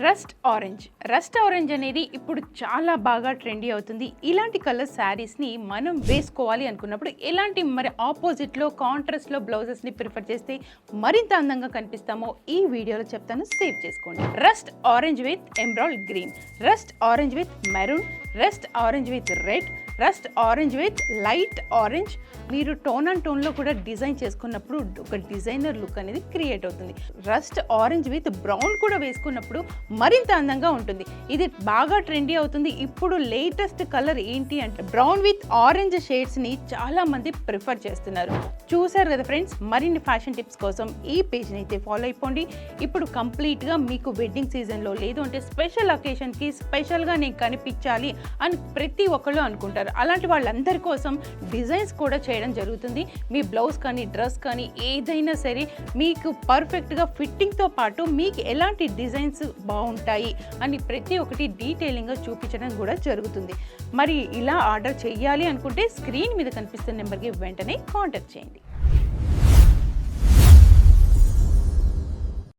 Rust orange అనేది ఇప్పుడు చాలా బాగా ట్రెండీ అవుతుంది. ఇలాంటి కలర్ శారీస్ని మనం వేసుకోవాలి అనుకున్నప్పుడు ఎలాంటి మరి ఆపోజిట్లో కాంట్రాస్ట్లో బ్లౌజెస్ని ప్రిఫర్ చేస్తే మరింత అందంగా కనిపిస్తామో ఈ వీడియోలో చెప్తాను, సేవ్ చేసుకోండి. Rust orange with emerald green, rust orange with maroon, rust orange with red, rust orange with light orange. మీరు టోన్ అండ్ టోన్లో కూడా డిజైన్ చేసుకున్నప్పుడు ఒక డిజైనర్ లుక్ అనేది క్రియేట్ అవుతుంది. రస్ట్ ఆరెంజ్ విత్ బ్రౌన్ కూడా వేసుకున్నప్పుడు మరింత అందంగా ఉంటుంది. ఇది బాగా ట్రెండీ అవుతుంది. ఇప్పుడు లేటెస్ట్ కలర్ ఏంటి అంటే బ్రౌన్ విత్ ఆరెంజ్ షేడ్స్ని చాలా మంది ప్రిఫర్ చేస్తున్నారు. చూసారు కదా ఫ్రెండ్స్, మరిన్ని ఫ్యాషన్ టిప్స్ కోసం ఈ పేజ్ని అయితే ఫాలో అయిపోండి. ఇప్పుడు కంప్లీట్గా మీకు వెడ్డింగ్ సీజన్లో లేదు అంటే స్పెషల్ అకేషన్కి స్పెషల్గా నేను కనిపించాలి అని ప్రతి ఒక్కళ్ళు అనుకుంటారు. అలాంటి వాళ్ళందరి కోసం డిజైన్స్ కూడా చేయడం జరుగుతుంది. మీ బ్లౌజ్ కానీ డ్రెస్ కానీ ఏదైనా సరే మీకు పర్ఫెక్ట్గా ఫిట్టింగ్తో పాటు మీకు ఎలాంటి డిజైన్స్ బాగుంటాయి అని ప్రతి ఒక్కటి డీటెయిలింగ్గా చూపించడం కూడా జరుగుతుంది. మరి ఇలా ఆర్డర్ చేయాలి అనుకుంటే స్క్రీన్ మీద కనిపిస్తున్న నెంబర్కి వెంటనే కాంటాక్ట్ చేయండి.